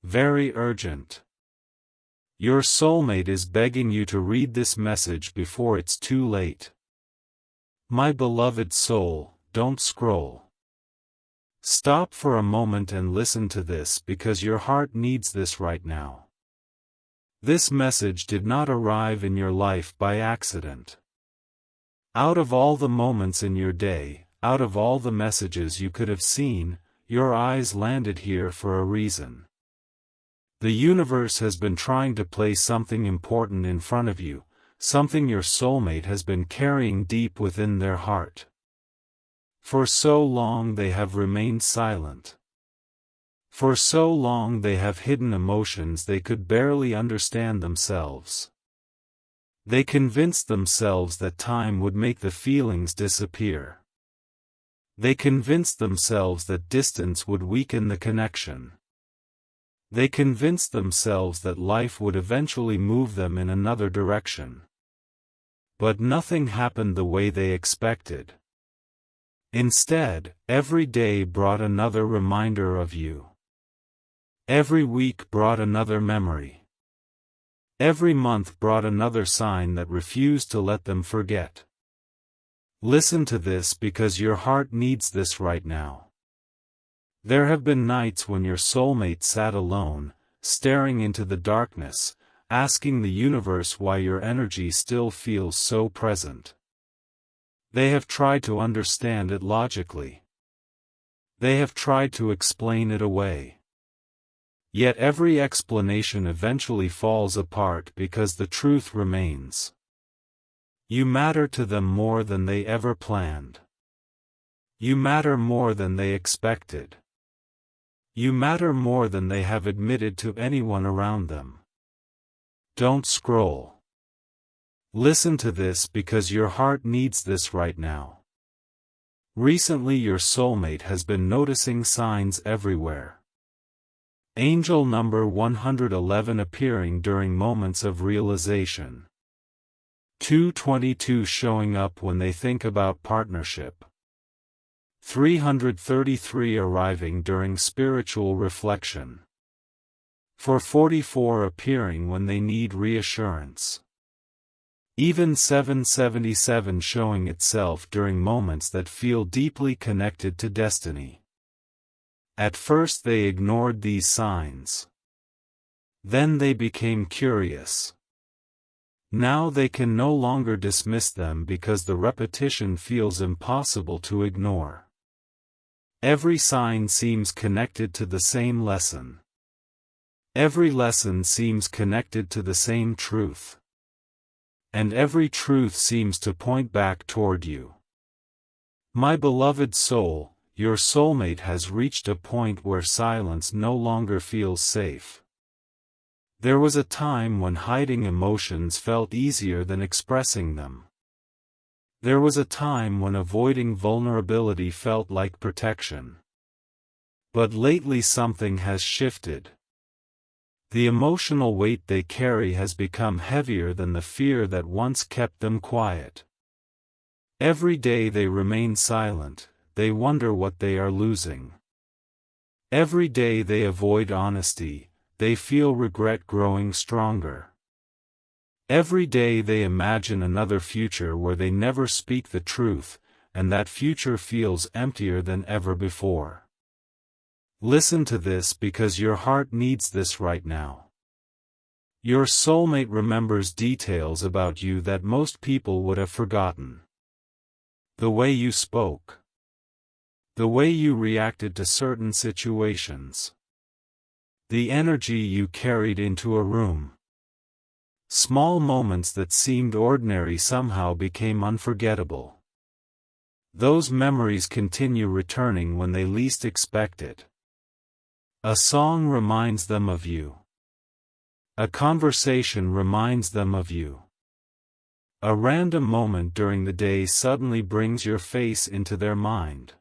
Very urgent. Your soulmate is begging you to read this message before it's too late. My beloved soul, don't scroll. Stop for a moment and listen to this because your heart needs this right now. This message did not arrive in your life by accident. Out of all the moments in your day, out of all the messages you could have seen, your eyes landed here for a reason. The universe has been trying to place something important in front of you, something your soulmate has been carrying deep within their heart. For so long they have remained silent. For so long they have hidden emotions they could barely understand themselves. They convinced themselves that time would make the feelings disappear. They convinced themselves that distance would weaken the connection. They convinced themselves that life would eventually move them in another direction. But nothing happened the way they expected. Instead, every day brought another reminder of you. Every week brought another memory. Every month brought another sign that refused to let them forget. Listen to this because your heart needs this right now. There have been nights when your soulmate sat alone, staring into the darkness, asking the universe why your energy still feels so present. They have tried to understand it logically. They have tried to explain it away. Yet every explanation eventually falls apart because the truth remains. You matter to them more than they ever planned. You matter more than they expected. You matter more than they have admitted to anyone around them. Don't scroll. Listen to this because your heart needs this right now. Recently your soulmate has been noticing signs everywhere. Angel number 111 appearing during moments of realization. 222 showing up when they think about partnership. 333 arriving during spiritual reflection. 444 appearing when they need reassurance. Even 777 showing itself during moments that feel deeply connected to destiny. At first they ignored these signs. Then they became curious. Now they can no longer dismiss them because the repetition feels impossible to ignore. Every sign seems connected to the same lesson. Every lesson seems connected to the same truth. And every truth seems to point back toward you. My beloved soul, your soulmate has reached a point where silence no longer feels safe. There was a time when hiding emotions felt easier than expressing them. There was a time when avoiding vulnerability felt like protection. But lately something has shifted. The emotional weight they carry has become heavier than the fear that once kept them quiet. Every day they remain silent, they wonder what they are losing. Every day they avoid honesty, they feel regret growing stronger. Every day they imagine another future where they never speak the truth, and that future feels emptier than ever before. Listen to this because your heart needs this right now. Your soulmate remembers details about you that most people would have forgotten. The way you spoke. The way you reacted to certain situations. The energy you carried into a room. Small moments that seemed ordinary somehow became unforgettable. Those memories continue returning when they least expect it. A song reminds them of you. A conversation reminds them of you. A random moment during the day suddenly brings your face into their mind.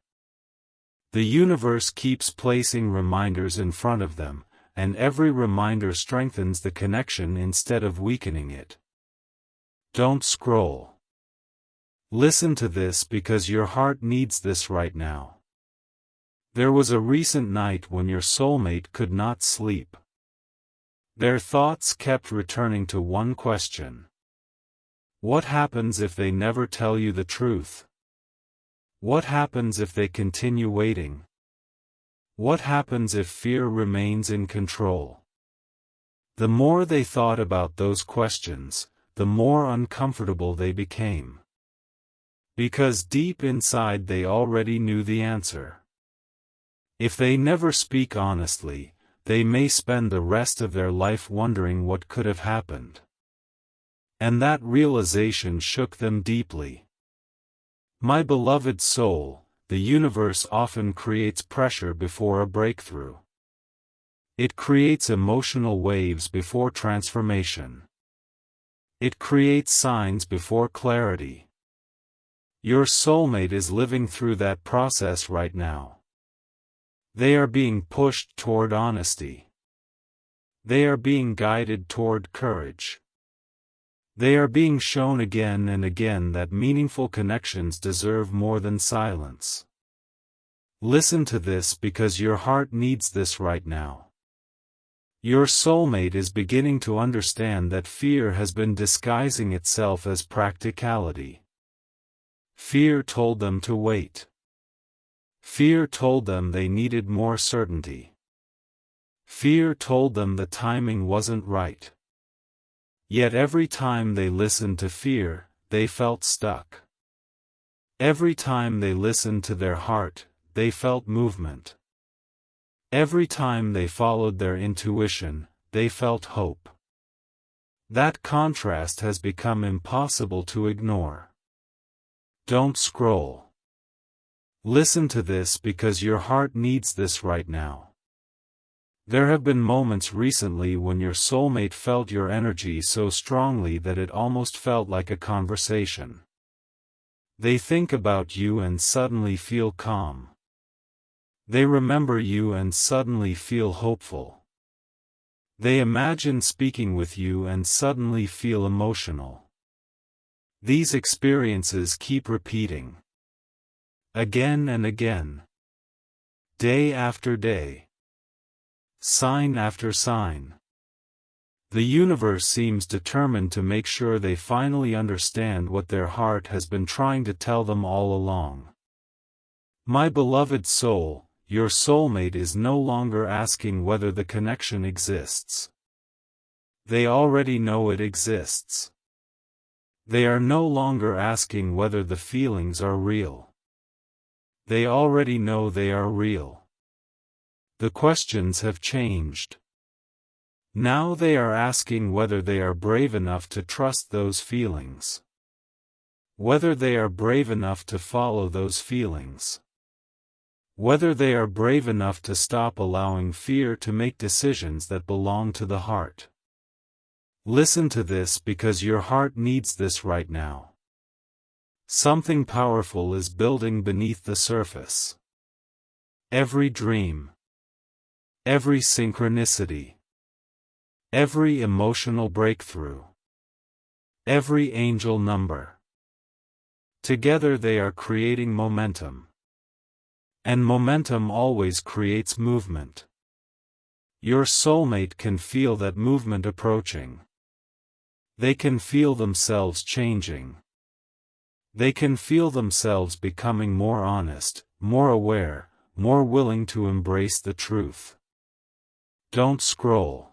The universe keeps placing reminders in front of them, and every reminder strengthens the connection instead of weakening it. Don't scroll. Listen to this because your heart needs this right now. There was a recent night when your soulmate could not sleep. Their thoughts kept returning to one question. What happens if they never tell you the truth? What happens if they continue waiting? What happens if fear remains in control? The more they thought about those questions, the more uncomfortable they became. Because deep inside they already knew the answer. If they never speak honestly, they may spend the rest of their life wondering what could have happened. And that realization shook them deeply. My beloved soul, the universe often creates pressure before a breakthrough. It creates emotional waves before transformation. It creates signs before clarity. Your soulmate is living through that process right now. They are being pushed toward honesty. They are being guided toward courage. They are being shown again and again that meaningful connections deserve more than silence. Listen to this because your heart needs this right now. Your soulmate is beginning to understand that fear has been disguising itself as practicality. Fear told them to wait. Fear told them they needed more certainty. Fear told them the timing wasn't right. Yet every time they listened to fear, they felt stuck. Every time they listened to their heart, they felt movement. Every time they followed their intuition, they felt hope. That contrast has become impossible to ignore. Don't scroll. Listen to this because your heart needs this right now. There have been moments recently when your soulmate felt your energy so strongly that it almost felt like a conversation. They think about you and suddenly feel calm. They remember you and suddenly feel hopeful. They imagine speaking with you and suddenly feel emotional. These experiences keep repeating. Again and again. Day after day. Sign after sign. The universe seems determined to make sure they finally understand what their heart has been trying to tell them all along. My beloved soul, your soulmate is no longer asking whether the connection exists. They already know it exists. They are no longer asking whether the feelings are real. They already know they are real. The questions have changed. Now they are asking whether they are brave enough to trust those feelings. Whether they are brave enough to follow those feelings. Whether they are brave enough to stop allowing fear to make decisions that belong to the heart. Listen to this because your heart needs this right now. Something powerful is building beneath the surface. Every dream. Every synchronicity. Every emotional breakthrough. Every angel number. Together they are creating momentum. And momentum always creates movement. Your soulmate can feel that movement approaching. They can feel themselves changing. They can feel themselves becoming more honest, more aware, more willing to embrace the truth. Don't scroll.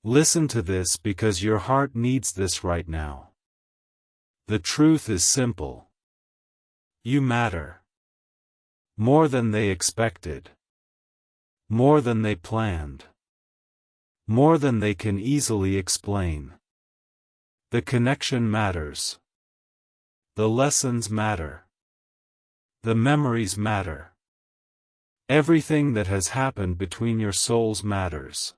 Listen to this because your heart needs this right now. The truth is simple. You matter. More than they expected. More than they planned. More than they can easily explain. The connection matters. The lessons matter. The memories matter. Everything that has happened between your souls matters.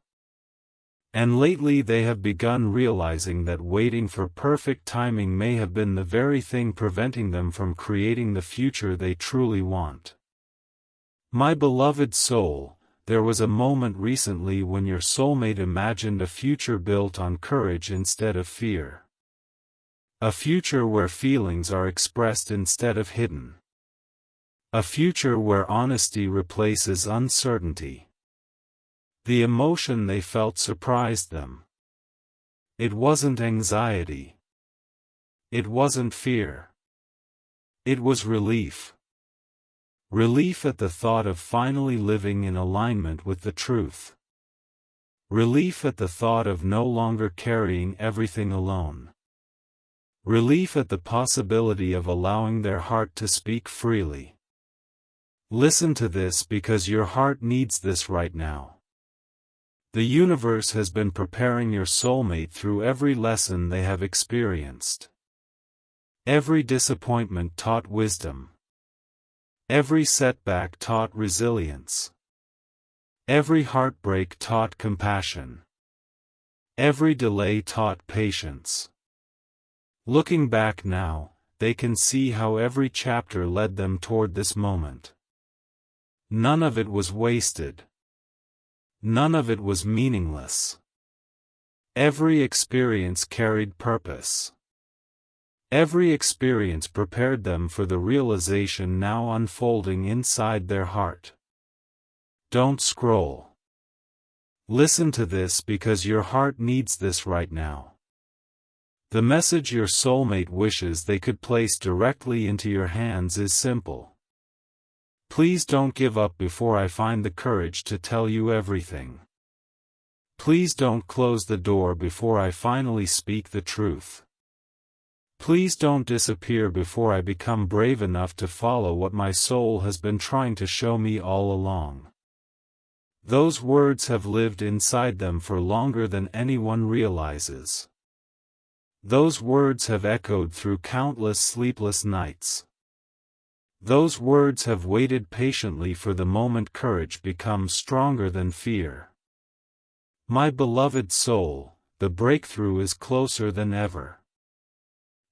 And lately they have begun realizing that waiting for perfect timing may have been the very thing preventing them from creating the future they truly want. My beloved soul, there was a moment recently when your soulmate imagined a future built on courage instead of fear. A future where feelings are expressed instead of hidden. A future where honesty replaces uncertainty. The emotion they felt surprised them. It wasn't anxiety. It wasn't fear. It was relief. Relief at the thought of finally living in alignment with the truth. Relief at the thought of no longer carrying everything alone. Relief at the possibility of allowing their heart to speak freely. Listen to this because your heart needs this right now. The universe has been preparing your soulmate through every lesson they have experienced. Every disappointment taught wisdom. Every setback taught resilience. Every heartbreak taught compassion. Every delay taught patience. Looking back now, they can see how every chapter led them toward this moment. None of it was wasted. None of it was meaningless. Every experience carried purpose. Every experience prepared them for the realization now unfolding inside their heart. Don't scroll. Listen to this because your heart needs this right now. The message your soulmate wishes they could place directly into your hands is simple. Please don't give up before I find the courage to tell you everything. Please don't close the door before I finally speak the truth. Please don't disappear before I become brave enough to follow what my soul has been trying to show me all along. Those words have lived inside them for longer than anyone realizes. Those words have echoed through countless sleepless nights. Those words have waited patiently for the moment courage becomes stronger than fear. My beloved soul, the breakthrough is closer than ever.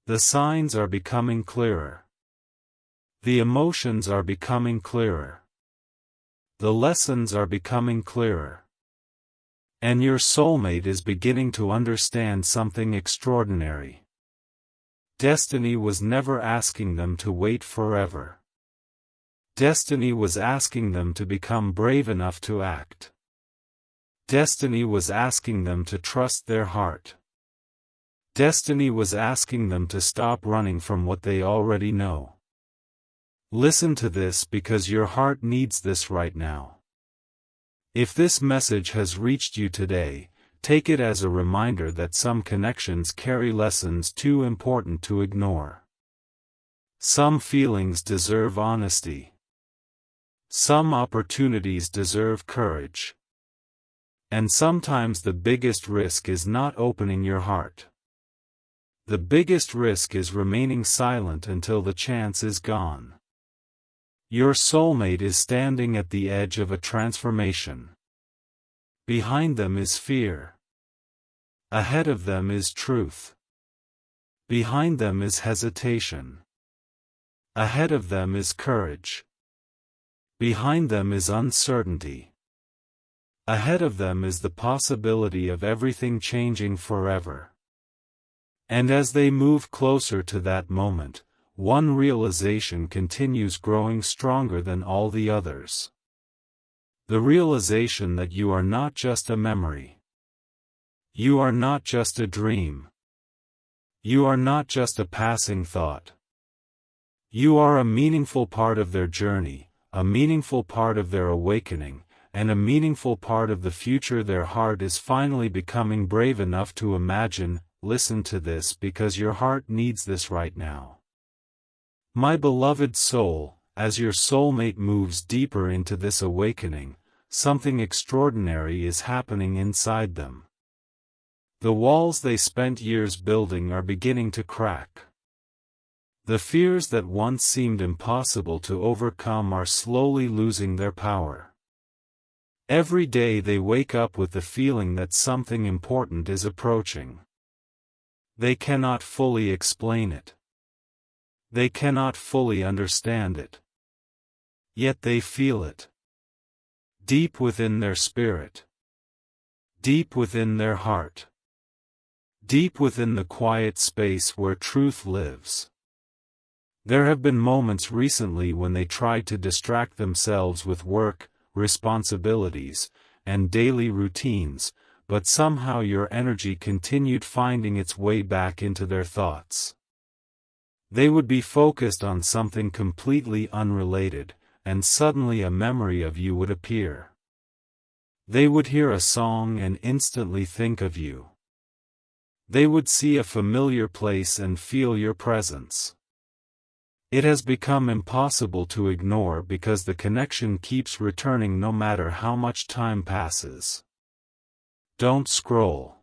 The signs are becoming clearer. The emotions are becoming clearer. The lessons are becoming clearer. And your soulmate is beginning to understand something extraordinary. Destiny was never asking them to wait forever. Destiny was asking them to become brave enough to act. Destiny was asking them to trust their heart. Destiny was asking them to stop running from what they already know. Listen to this because your heart needs this right now. If this message has reached you today, take it as a reminder that some connections carry lessons too important to ignore. Some feelings deserve honesty. Some opportunities deserve courage. And sometimes the biggest risk is not opening your heart. The biggest risk is remaining silent until the chance is gone. Your soulmate is standing at the edge of a transformation. Behind them is fear. Ahead of them is truth. Behind them is hesitation. Ahead of them is courage. Behind them is uncertainty. Ahead of them is the possibility of everything changing forever. And as they move closer to that moment, one realization continues growing stronger than all the others. The realization that you are not just a memory. You are not just a dream. You are not just a passing thought. You are a meaningful part of their journey, a meaningful part of their awakening, and a meaningful part of the future their heart is finally becoming brave enough to imagine. Listen to this because your heart needs this right now. My beloved soul, as your soulmate moves deeper into this awakening, something extraordinary is happening inside them. The walls they spent years building are beginning to crack. The fears that once seemed impossible to overcome are slowly losing their power. Every day they wake up with the feeling that something important is approaching. They cannot fully explain it. They cannot fully understand it. Yet they feel it. Deep within their spirit. Deep within their heart. Deep within the quiet space where truth lives. There have been moments recently when they tried to distract themselves with work, responsibilities, and daily routines, but somehow your energy continued finding its way back into their thoughts. They would be focused on something completely unrelated, and suddenly a memory of you would appear. They would hear a song and instantly think of you. They would see a familiar place and feel your presence. It has become impossible to ignore because the connection keeps returning no matter how much time passes. Don't scroll.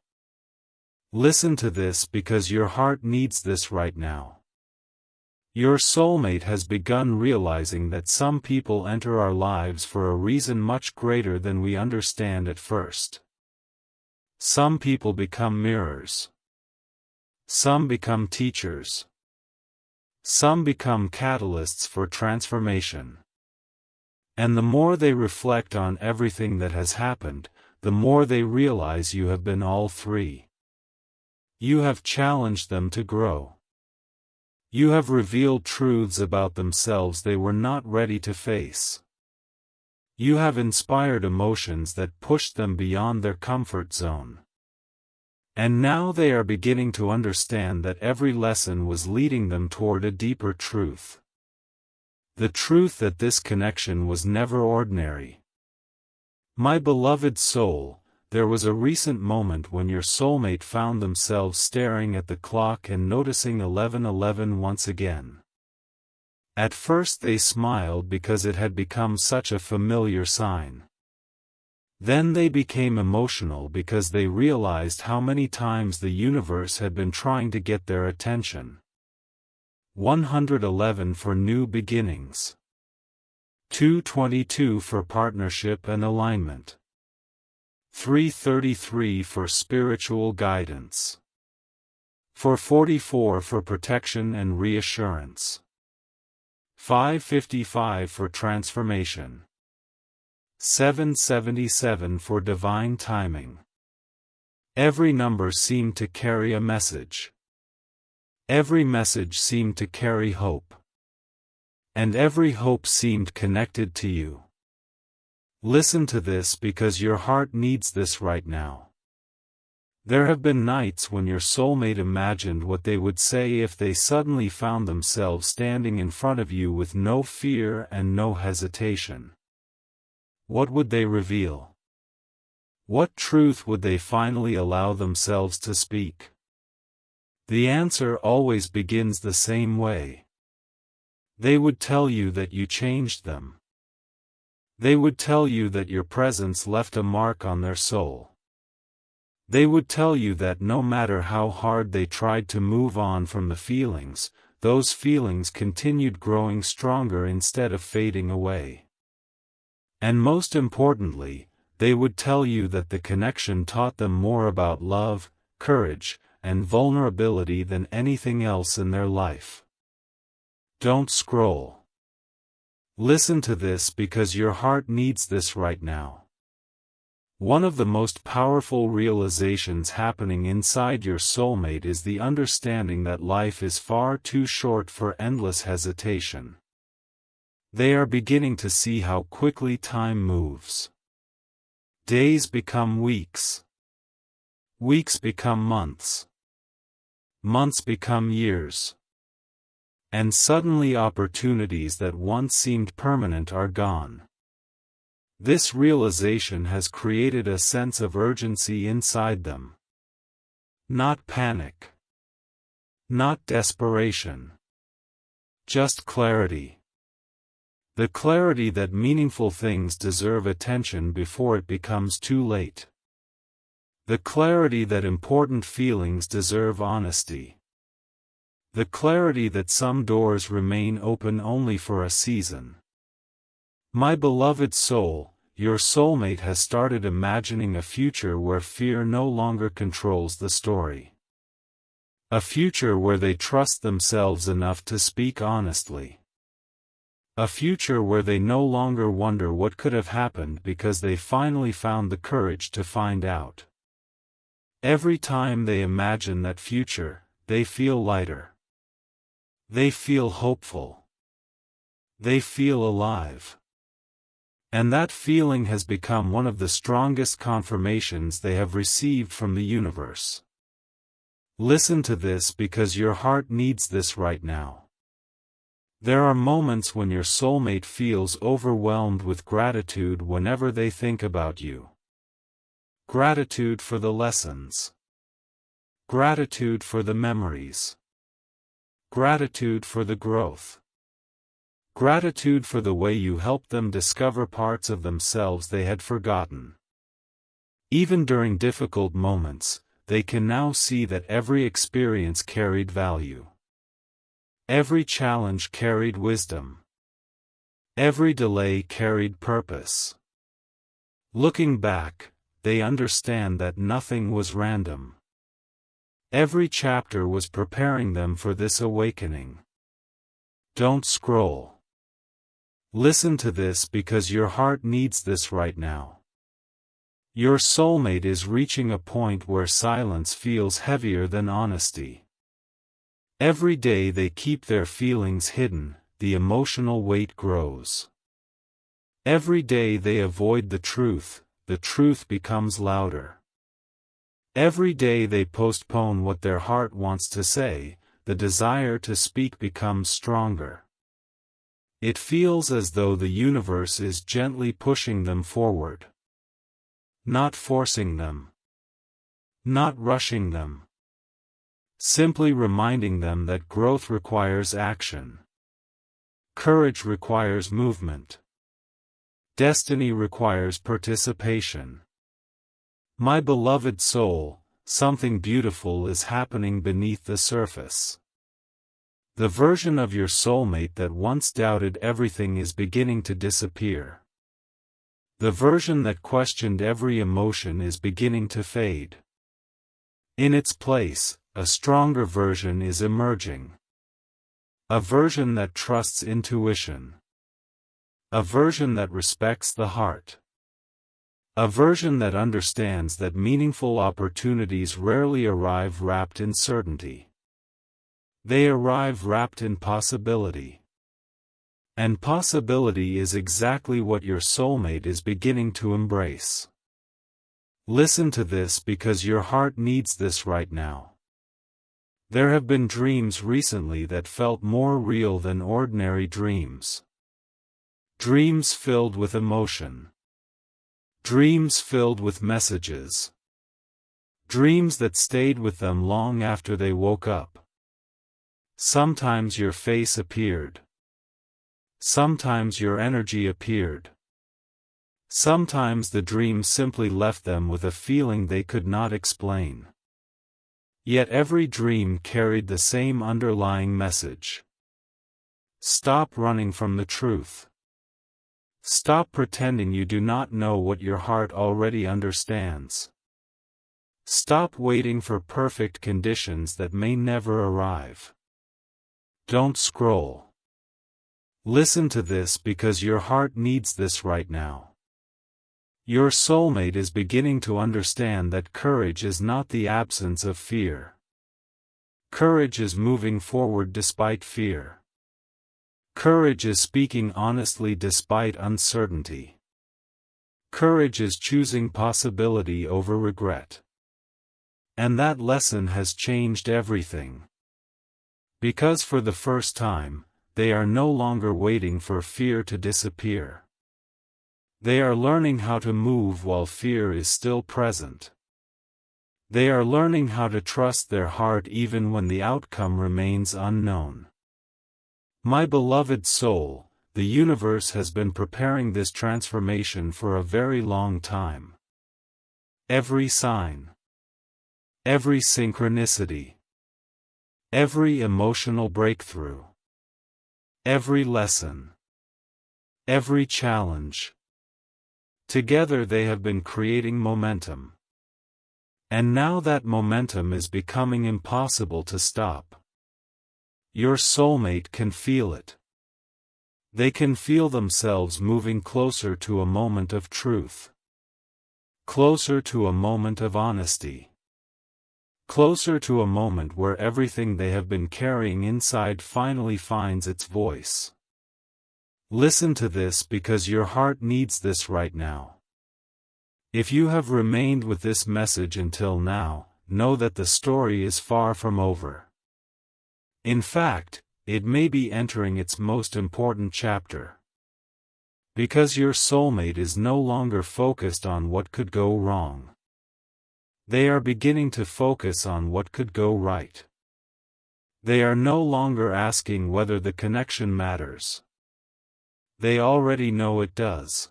Listen to this because your heart needs this right now. Your soulmate has begun realizing that some people enter our lives for a reason much greater than we understand at first. Some people become mirrors. Some become teachers. Some become catalysts for transformation. And the more they reflect on everything that has happened, the more they realize you have been all three. You have challenged them to grow. You have revealed truths about themselves they were not ready to face. You have inspired emotions that pushed them beyond their comfort zone. And now they are beginning to understand that every lesson was leading them toward a deeper truth. The truth that this connection was never ordinary. My beloved soul, there was a recent moment when your soulmate found themselves staring at the clock and noticing 11:11 once again. At first they smiled because it had become such a familiar sign. Then they became emotional because they realized how many times the universe had been trying to get their attention. 111 for new beginnings. 222 for partnership and alignment. 333 for spiritual guidance. 444 for protection and reassurance. 555 for transformation. 777 for divine timing. Every number seemed to carry a message. Every message seemed to carry hope. And every hope seemed connected to you. Listen to this because your heart needs this right now. There have been nights when your soulmate imagined what they would say if they suddenly found themselves standing in front of you with no fear and no hesitation. What would they reveal? What truth would they finally allow themselves to speak? The answer always begins the same way. They would tell you that you changed them. They would tell you that your presence left a mark on their soul. They would tell you that no matter how hard they tried to move on from the feelings, those feelings continued growing stronger instead of fading away. And most importantly, they would tell you that the connection taught them more about love, courage, and vulnerability than anything else in their life. Don't scroll. Listen to this because your heart needs this right now. One of the most powerful realizations happening inside your soulmate is the understanding that life is far too short for endless hesitation. They are beginning to see how quickly time moves. Days become weeks. Weeks become months. Months become years. And suddenly opportunities that once seemed permanent are gone. This realization has created a sense of urgency inside them. Not panic. Not desperation. Just clarity. The clarity that meaningful things deserve attention before it becomes too late. The clarity that important feelings deserve honesty. The clarity that some doors remain open only for a season. My beloved soul, your soulmate has started imagining a future where fear no longer controls the story. A future where they trust themselves enough to speak honestly. A future where they no longer wonder what could have happened because they finally found the courage to find out. Every time they imagine that future, they feel lighter. They feel hopeful. They feel alive. And that feeling has become one of the strongest confirmations they have received from the universe. Listen to this because your heart needs this right now. There are moments when your soulmate feels overwhelmed with gratitude whenever they think about you. Gratitude for the lessons. Gratitude for the memories. Gratitude for the growth. Gratitude for the way you helped them discover parts of themselves they had forgotten. Even during difficult moments, they can now see that every experience carried value. Every challenge carried wisdom. Every delay carried purpose. Looking back, they understand that nothing was random. Every chapter was preparing them for this awakening. Don't scroll. Listen to this because your heart needs this right now. Your soulmate is reaching a point where silence feels heavier than honesty. Every day they keep their feelings hidden, the emotional weight grows. Every day they avoid the truth becomes louder. Every day they postpone what their heart wants to say, the desire to speak becomes stronger. It feels as though the universe is gently pushing them forward. Not forcing them. Not rushing them. Simply reminding them that growth requires action. Courage requires movement. Destiny requires participation. My beloved soul, something beautiful is happening beneath the surface. The version of your soulmate that once doubted everything is beginning to disappear. The version that questioned every emotion is beginning to fade. In its place, a stronger version is emerging. A version that trusts intuition. A version that respects the heart. A version that understands that meaningful opportunities rarely arrive wrapped in certainty. They arrive wrapped in possibility. And possibility is exactly what your soulmate is beginning to embrace. Listen to this because your heart needs this right now. There have been dreams recently that felt more real than ordinary dreams. Dreams filled with emotion. Dreams filled with messages. Dreams that stayed with them long after they woke up. Sometimes your face appeared. Sometimes your energy appeared. Sometimes the dream simply left them with a feeling they could not explain. Yet every dream carried the same underlying message. Stop running from the truth. Stop pretending you do not know what your heart already understands. Stop waiting for perfect conditions that may never arrive. Don't scroll. Listen to this because your heart needs this right now. Your soulmate is beginning to understand that courage is not the absence of fear. Courage is moving forward despite fear. Courage is speaking honestly despite uncertainty. Courage is choosing possibility over regret. And that lesson has changed everything. Because for the first time, they are no longer waiting for fear to disappear. They are learning how to move while fear is still present. They are learning how to trust their heart even when the outcome remains unknown. My beloved soul, the universe has been preparing this transformation for a very long time. Every sign. Every synchronicity. Every emotional breakthrough. Every lesson. Every challenge. Together they have been creating momentum. And now that momentum is becoming impossible to stop. Your soulmate can feel it. They can feel themselves moving closer to a moment of truth. Closer to a moment of honesty. Closer to a moment where everything they have been carrying inside finally finds its voice. Listen to this because your heart needs this right now. If you have remained with this message until now, know that the story is far from over. In fact, it may be entering its most important chapter. Because your soulmate is no longer focused on what could go wrong. They are beginning to focus on what could go right. They are no longer asking whether the connection matters. They already know it does.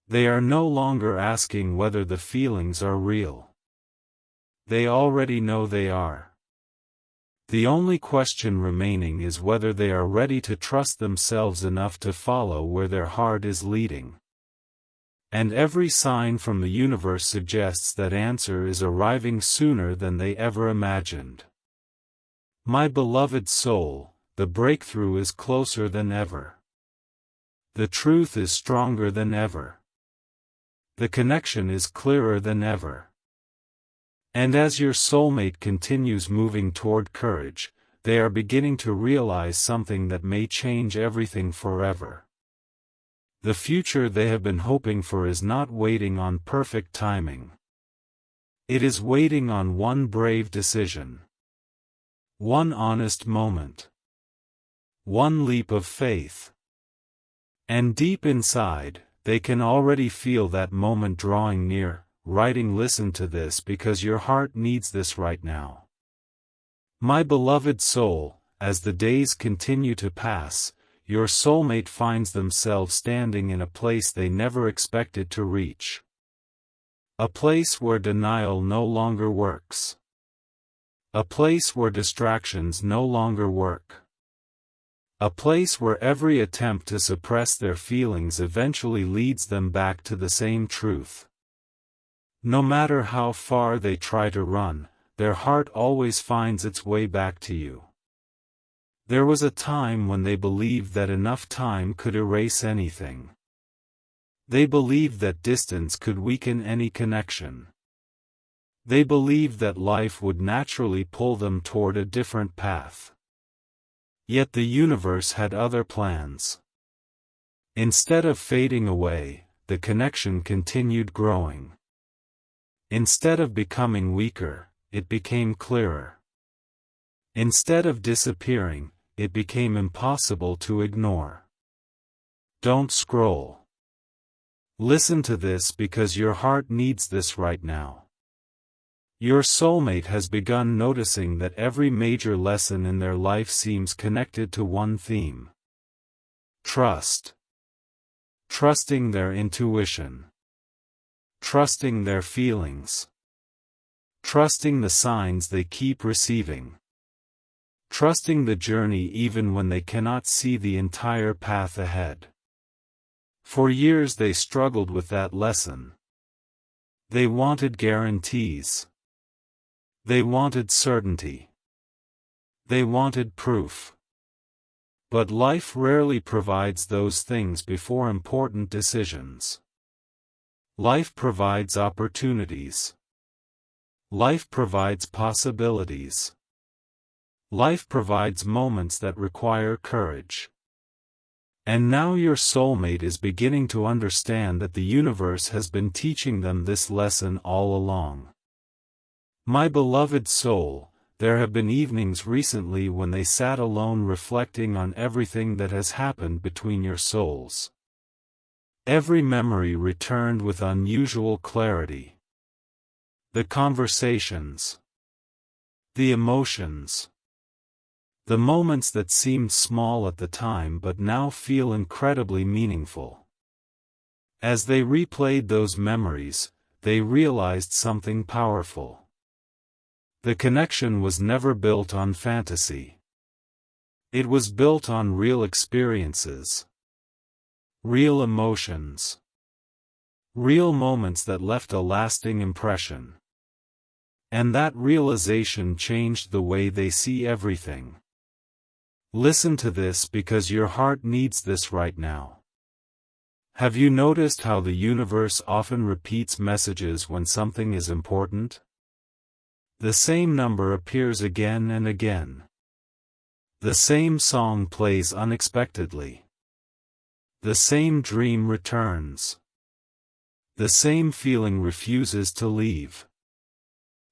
They are no longer asking whether the feelings are real. They already know they are. The only question remaining is whether they are ready to trust themselves enough to follow where their heart is leading. And every sign from the universe suggests that answer is arriving sooner than they ever imagined. My beloved soul, the breakthrough is closer than ever. The truth is stronger than ever. The connection is clearer than ever. And as your soulmate continues moving toward courage, they are beginning to realize something that may change everything forever. The future they have been hoping for is not waiting on perfect timing. It is waiting on one brave decision. One honest moment. One leap of faith. And deep inside, they can already feel that moment drawing near, writing "Listen to this because your heart needs this right now." My beloved soul, as the days continue to pass, your soulmate finds themselves standing in a place they never expected to reach. A place where denial no longer works. A place where distractions no longer work. A place where every attempt to suppress their feelings eventually leads them back to the same truth. No matter how far they try to run, their heart always finds its way back to you. There was a time when they believed that enough time could erase anything. They believed that distance could weaken any connection. They believed that life would naturally pull them toward a different path. Yet the universe had other plans. Instead of fading away, the connection continued growing. Instead of becoming weaker, it became clearer. Instead of disappearing, it became impossible to ignore. Don't scroll. Listen to this because your heart needs this right now. Your soulmate has begun noticing that every major lesson in their life seems connected to one theme. Trust. Trusting their intuition. Trusting their feelings. Trusting the signs they keep receiving. Trusting the journey even when they cannot see the entire path ahead. For years they struggled with that lesson. They wanted guarantees. They wanted certainty. They wanted proof. But life rarely provides those things before important decisions. Life provides opportunities. Life provides possibilities. Life provides moments that require courage. And now your soulmate is beginning to understand that the universe has been teaching them this lesson all along. My beloved soul, there have been evenings recently when they sat alone reflecting on everything that has happened between your souls. Every memory returned with unusual clarity. The conversations. The emotions. The moments that seemed small at the time but now feel incredibly meaningful. As they replayed those memories, they realized something powerful. The connection was never built on fantasy. It was built on real experiences. Real emotions. Real moments that left a lasting impression. And that realization changed the way they see everything. Listen to this because your heart needs this right now. Have you noticed how the universe often repeats messages when something is important? The same number appears again and again. The same song plays unexpectedly. The same dream returns. The same feeling refuses to leave.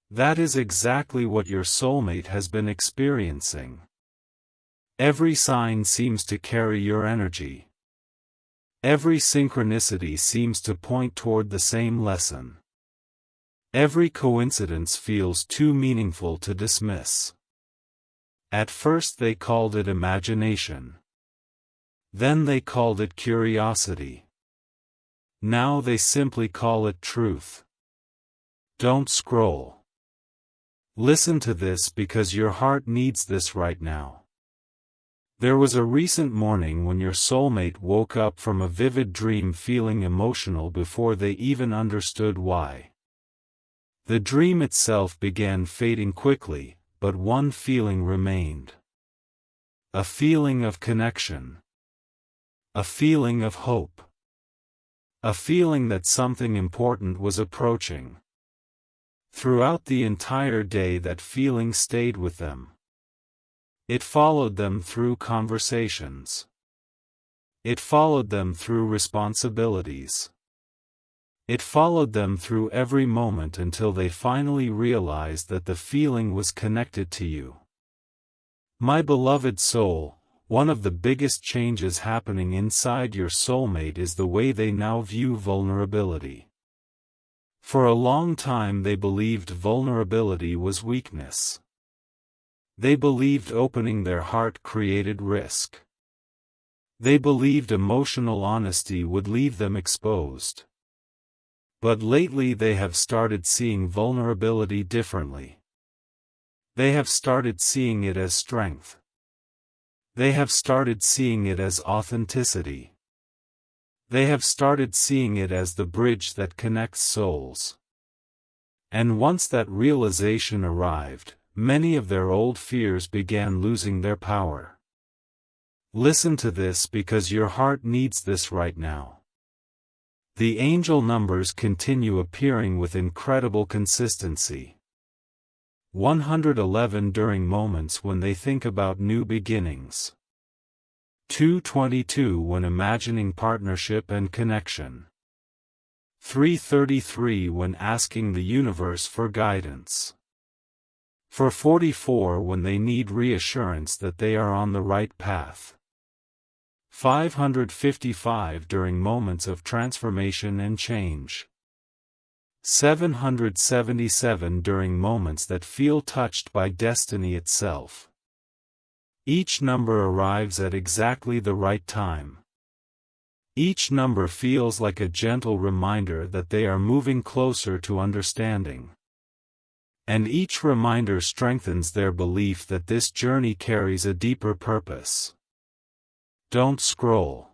That is exactly what your soulmate has been experiencing. Every sign seems to carry your energy. Every synchronicity seems to point toward the same lesson. Every coincidence feels too meaningful to dismiss. At first they called it imagination. Then they called it curiosity. Now they simply call it truth. Don't scroll. Listen to this because your heart needs this right now. There was a recent morning when your soulmate woke up from a vivid dream feeling emotional before they even understood why. The dream itself began fading quickly, but one feeling remained. A feeling of connection. A feeling of hope. A feeling that something important was approaching. Throughout the entire day that feeling stayed with them. It followed them through conversations. It followed them through responsibilities. It followed them through every moment until they finally realized that the feeling was connected to you. My beloved soul, one of the biggest changes happening inside your soulmate is the way they now view vulnerability. For a long time they believed vulnerability was weakness. They believed opening their heart created risk. They believed emotional honesty would leave them exposed. But lately they have started seeing vulnerability differently. They have started seeing it as strength. They have started seeing it as authenticity. They have started seeing it as the bridge that connects souls. And once that realization arrived, many of their old fears began losing their power. Listen to this because your heart needs this right now. The angel numbers continue appearing with incredible consistency. 111 during moments when they think about new beginnings. 222 when imagining partnership and connection. 333 when asking the universe for guidance. 444 when they need reassurance that they are on the right path. 555 during moments of transformation and change. 777 during moments that feel touched by destiny itself. Each number arrives at exactly the right time. Each number feels like a gentle reminder that they are moving closer to understanding. And each reminder strengthens their belief that this journey carries a deeper purpose. Don't scroll.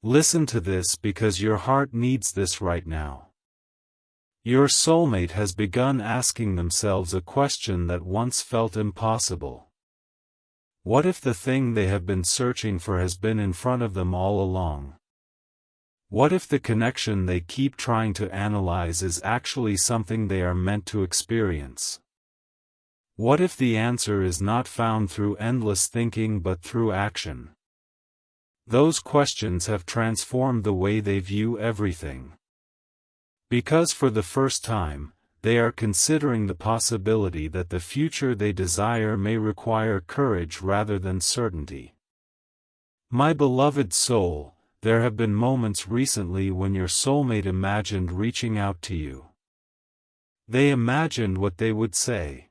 Listen to this because your heart needs this right now. Your soulmate has begun asking themselves a question that once felt impossible. What if the thing they have been searching for has been in front of them all along? What if the connection they keep trying to analyze is actually something they are meant to experience? What if the answer is not found through endless thinking but through action? Those questions have transformed the way they view everything. Because for the first time, they are considering the possibility that the future they desire may require courage rather than certainty. My beloved soul, there have been moments recently when your soulmate imagined reaching out to you. They imagined what they would say.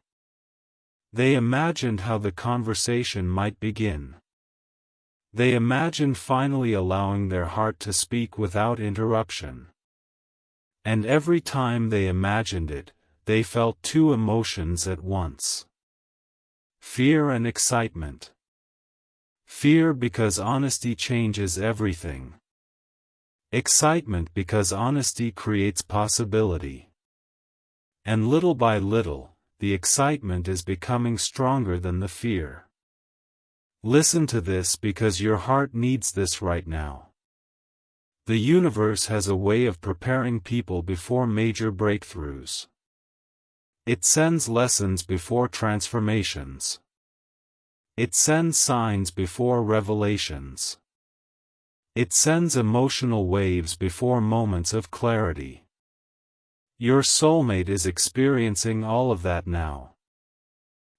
They imagined how the conversation might begin. They imagined finally allowing their heart to speak without interruption. And every time they imagined it, they felt two emotions at once. Fear and excitement. Fear because honesty changes everything. Excitement because honesty creates possibility. And little by little, the excitement is becoming stronger than the fear. Listen to this because your heart needs this right now. The universe has a way of preparing people before major breakthroughs. It sends lessons before transformations. It sends signs before revelations. It sends emotional waves before moments of clarity. Your soulmate is experiencing all of that now.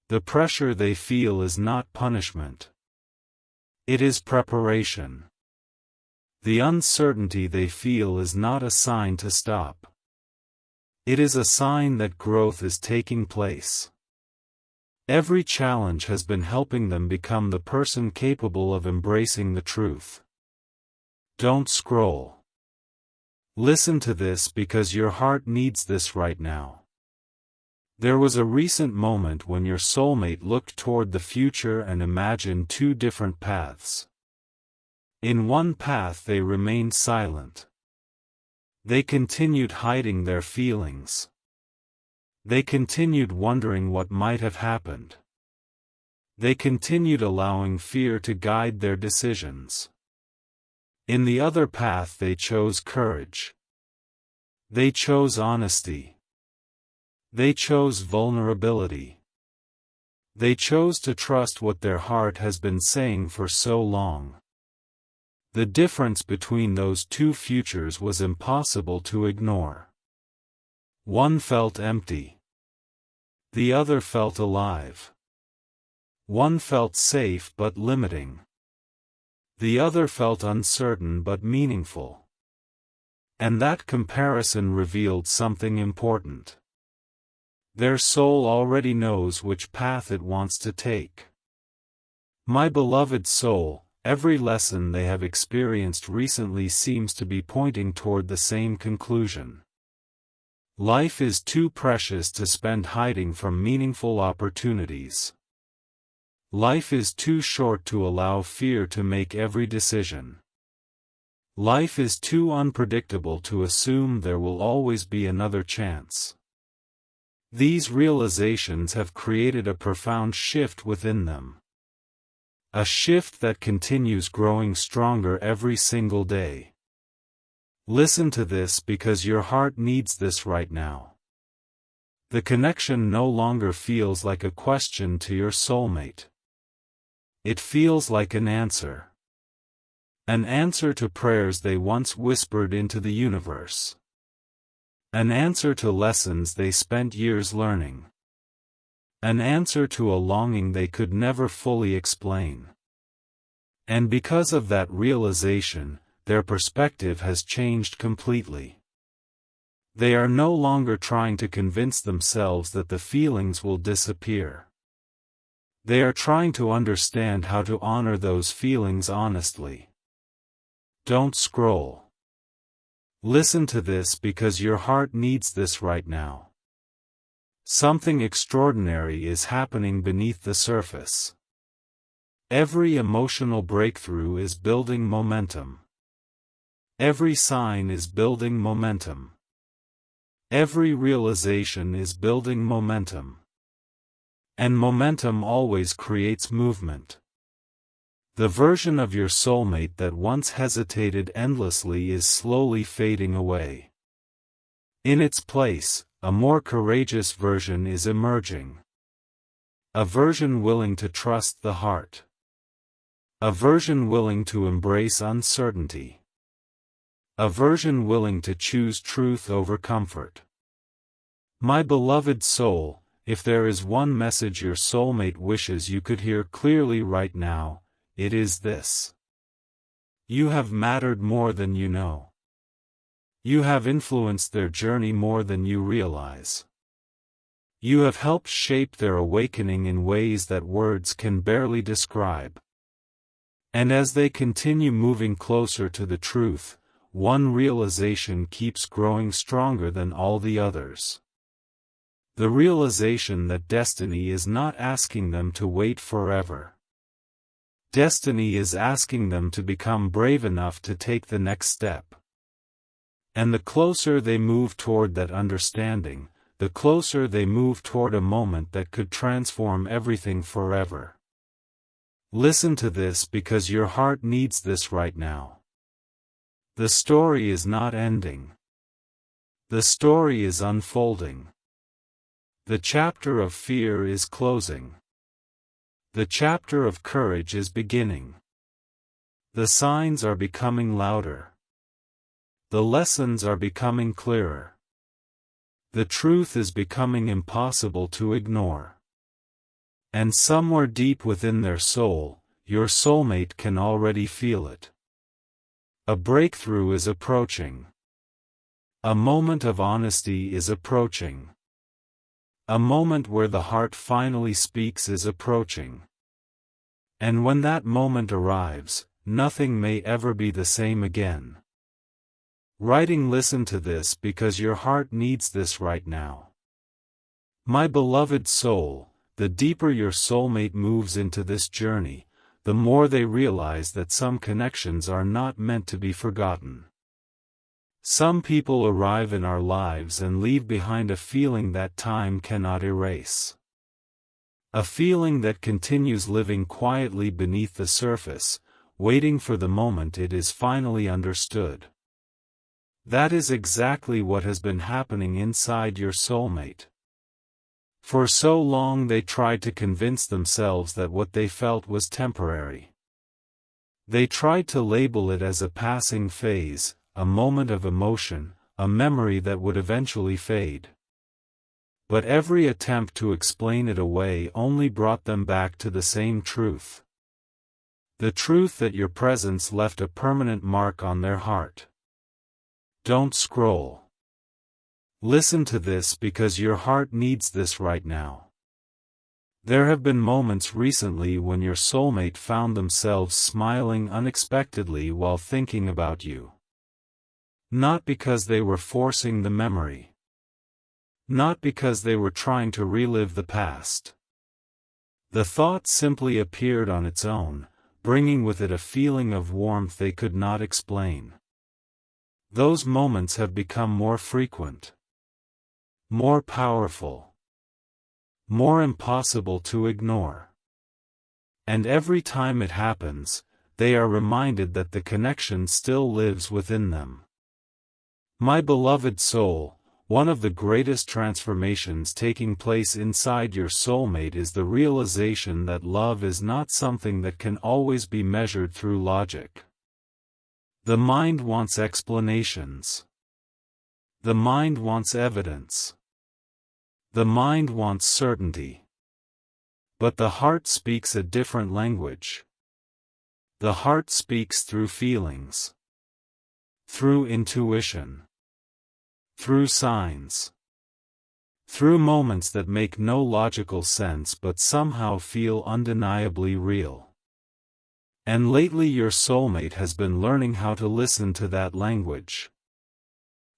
The pressure they feel is not punishment. It is preparation. The uncertainty they feel is not a sign to stop. It is a sign that growth is taking place. Every challenge has been helping them become the person capable of embracing the truth. Don't scroll. Listen to this because your heart needs this right now. There was a recent moment when your soulmate looked toward the future and imagined two different paths. In one path they remained silent. They continued hiding their feelings. They continued wondering what might have happened. They continued allowing fear to guide their decisions. In the other path they chose courage. They chose honesty. They chose vulnerability. They chose to trust what their heart has been saying for so long. The difference between those two futures was impossible to ignore. One felt empty. The other felt alive. One felt safe but limiting. The other felt uncertain but meaningful. And that comparison revealed something important. Their soul already knows which path it wants to take. My beloved soul, every lesson they have experienced recently seems to be pointing toward the same conclusion. Life is too precious to spend hiding from meaningful opportunities. Life is too short to allow fear to make every decision. Life is too unpredictable to assume there will always be another chance. These realizations have created a profound shift within them. A shift that continues growing stronger every single day. Listen to this because your heart needs this right now. The connection no longer feels like a question to your soulmate. It feels like an answer. An answer to prayers they once whispered into the universe. An answer to lessons they spent years learning. An answer to a longing they could never fully explain. And because of that realization, their perspective has changed completely. They are no longer trying to convince themselves that the feelings will disappear. They are trying to understand how to honor those feelings honestly. Don't scroll. Listen to this because your heart needs this right now. Something extraordinary is happening beneath the surface. Every emotional breakthrough is building momentum. Every sign is building momentum. Every realization is building momentum. And momentum always creates movement. The version of your soulmate that once hesitated endlessly is slowly fading away. In its place, a more courageous version is emerging. A version willing to trust the heart. A version willing to embrace uncertainty. A version willing to choose truth over comfort. My beloved soul, if there is one message your soulmate wishes you could hear clearly right now, it is this. You have mattered more than you know. You have influenced their journey more than you realize. You have helped shape their awakening in ways that words can barely describe. And as they continue moving closer to the truth, one realization keeps growing stronger than all the others. The realization that destiny is not asking them to wait forever. Destiny is asking them to become brave enough to take the next step. And the closer they move toward that understanding, the closer they move toward a moment that could transform everything forever. Listen to this because your heart needs this right now. The story is not ending. The story is unfolding. The chapter of fear is closing. The chapter of courage is beginning. The signs are becoming louder. The lessons are becoming clearer. The truth is becoming impossible to ignore. And somewhere deep within their soul, your soulmate can already feel it. A breakthrough is approaching. A moment of honesty is approaching. A moment where the heart finally speaks is approaching. And when that moment arrives, nothing may ever be the same again. Writing, listen to this because your heart needs this right now. My beloved soul, the deeper your soulmate moves into this journey, the more they realize that some connections are not meant to be forgotten. Some people arrive in our lives and leave behind a feeling that time cannot erase. A feeling that continues living quietly beneath the surface, waiting for the moment it is finally understood. That is exactly what has been happening inside your soulmate. For so long they tried to convince themselves that what they felt was temporary. They tried to label it as a passing phase, a moment of emotion, a memory that would eventually fade. But every attempt to explain it away only brought them back to the same truth. The truth that your presence left a permanent mark on their heart. Don't scroll. Listen to this because your heart needs this right now. There have been moments recently when your soulmate found themselves smiling unexpectedly while thinking about you. Not because they were forcing the memory. Not because they were trying to relive the past. The thought simply appeared on its own, bringing with it a feeling of warmth they could not explain. Those moments have become more frequent, more powerful, more impossible to ignore. And every time it happens, they are reminded that the connection still lives within them. My beloved soul, one of the greatest transformations taking place inside your soulmate is the realization that love is not something that can always be measured through logic. The mind wants explanations. The mind wants evidence. The mind wants certainty. But the heart speaks a different language. The heart speaks through feelings. Through intuition. Through signs. Through moments that make no logical sense but somehow feel undeniably real. And lately your soulmate has been learning how to listen to that language.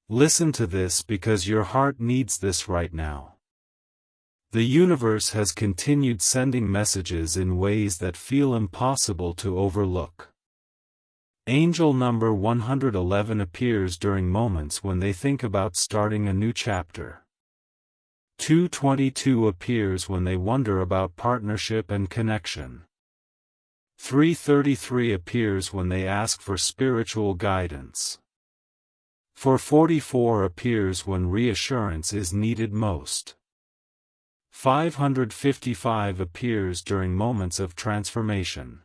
Listen to this because your heart needs this right now. The universe has continued sending messages in ways that feel impossible to overlook. Angel number 111 appears during moments when they think about starting a new chapter. 222 appears when they wonder about partnership and connection. 333 appears when they ask for spiritual guidance. 444 appears when reassurance is needed most. 555 appears during moments of transformation.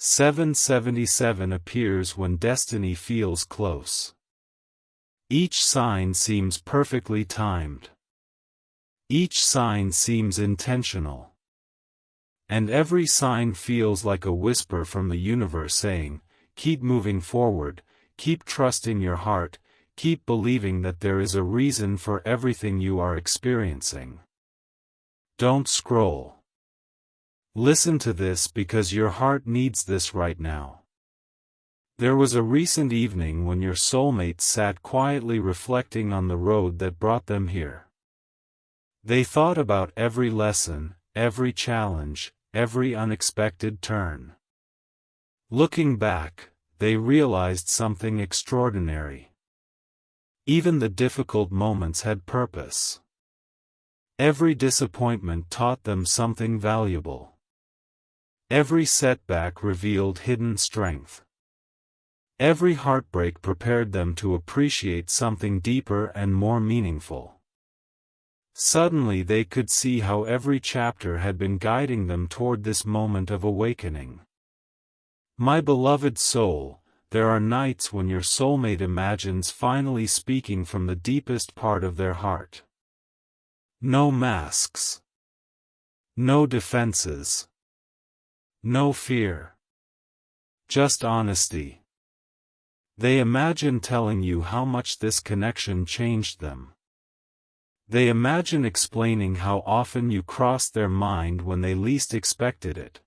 777 appears when destiny feels close. Each sign seems perfectly timed. Each sign seems intentional. And every sign feels like a whisper from the universe saying, keep moving forward, keep trusting your heart, keep believing that there is a reason for everything you are experiencing. Don't scroll. Listen to this because your heart needs this right now. There was a recent evening when your soulmate sat quietly reflecting on the road that brought them here. They thought about every lesson, every challenge, every unexpected turn. Looking back, they realized something extraordinary. Even the difficult moments had purpose. Every disappointment taught them something valuable. Every setback revealed hidden strength. Every heartbreak prepared them to appreciate something deeper and more meaningful. Suddenly they could see how every chapter had been guiding them toward this moment of awakening. My beloved soul, there are nights when your soulmate imagines finally speaking from the deepest part of their heart. No masks. No defenses. No fear. Just honesty. They imagine telling you how much this connection changed them. They imagine explaining how often you crossed their mind when they least expected it.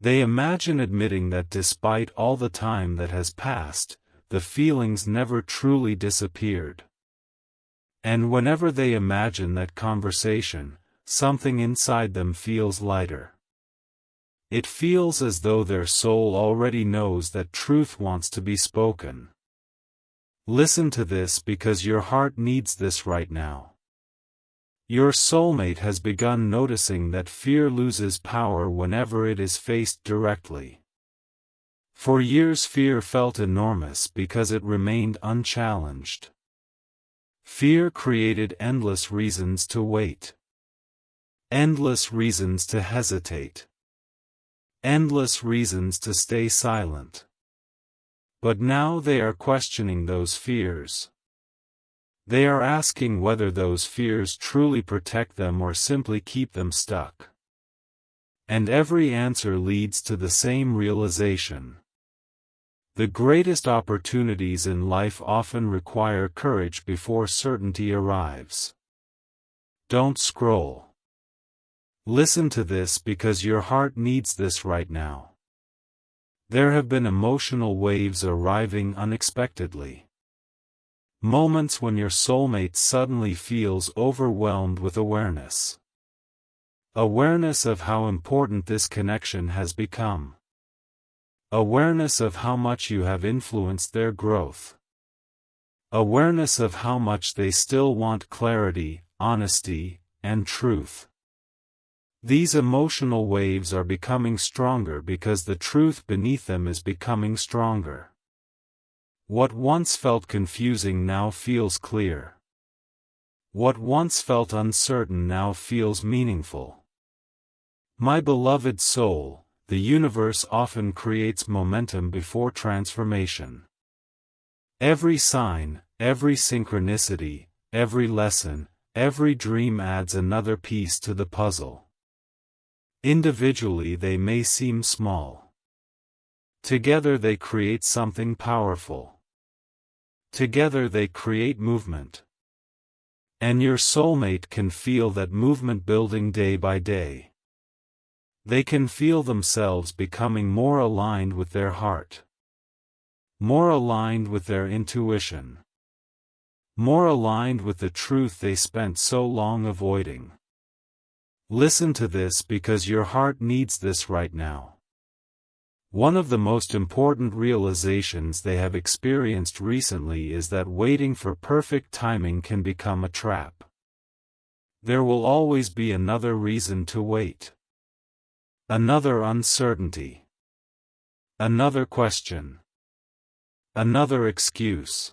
They imagine admitting that despite all the time that has passed, the feelings never truly disappeared. And whenever they imagine that conversation, something inside them feels lighter. It feels as though their soul already knows that truth wants to be spoken. Listen to this because your heart needs this right now. Your soulmate has begun noticing that fear loses power whenever it is faced directly. For years fear felt enormous because it remained unchallenged. Fear created endless reasons to wait. Endless reasons to hesitate. Endless reasons to stay silent. But now they are questioning those fears. They are asking whether those fears truly protect them or simply keep them stuck. And every answer leads to the same realization. The greatest opportunities in life often require courage before certainty arrives. Don't scroll. Listen to this because your heart needs this right now. There have been emotional waves arriving unexpectedly. Moments when your soulmate suddenly feels overwhelmed with awareness. Awareness of how important this connection has become. Awareness of how much you have influenced their growth. Awareness of how much they still want clarity, honesty, and truth. These emotional waves are becoming stronger because the truth beneath them is becoming stronger. What once felt confusing now feels clear. What once felt uncertain now feels meaningful. My beloved soul, the universe often creates momentum before transformation. Every sign, every synchronicity, every lesson, every dream adds another piece to the puzzle. Individually they may seem small. Together they create something powerful. Together they create movement. And your soulmate can feel that movement building day by day. They can feel themselves becoming more aligned with their heart. More aligned with their intuition. More aligned with the truth they spent so long avoiding. Listen to this because your heart needs this right now. One of the most important realizations they have experienced recently is that waiting for perfect timing can become a trap. There will always be another reason to wait. Another uncertainty. Another question. Another excuse.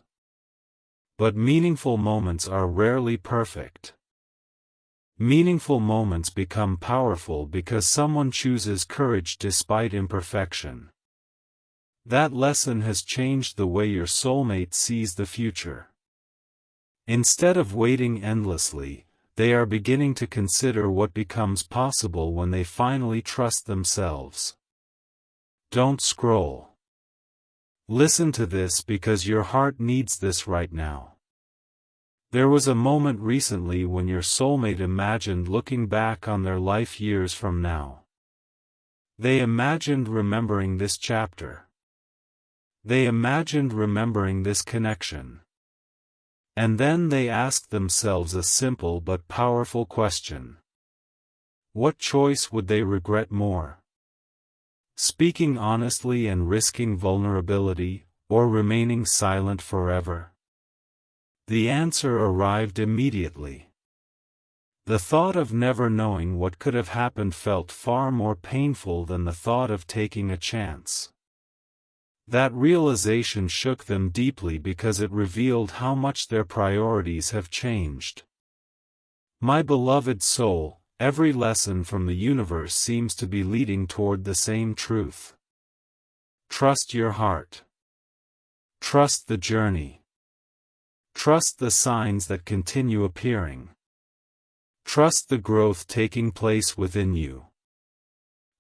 But meaningful moments are rarely perfect. Meaningful moments become powerful because someone chooses courage despite imperfection. That lesson has changed the way your soulmate sees the future. Instead of waiting endlessly, they are beginning to consider what becomes possible when they finally trust themselves. Don't scroll. Listen to this because your heart needs this right now. There was a moment recently when your soulmate imagined looking back on their life years from now. They imagined remembering this chapter. They imagined remembering this connection. And then they asked themselves a simple but powerful question. What choice would they regret more? Speaking honestly and risking vulnerability, or remaining silent forever? The answer arrived immediately. The thought of never knowing what could have happened felt far more painful than the thought of taking a chance. That realization shook them deeply because it revealed how much their priorities have changed. My beloved soul, every lesson from the universe seems to be leading toward the same truth. Trust your heart. Trust the journey. Trust the signs that continue appearing. Trust the growth taking place within you.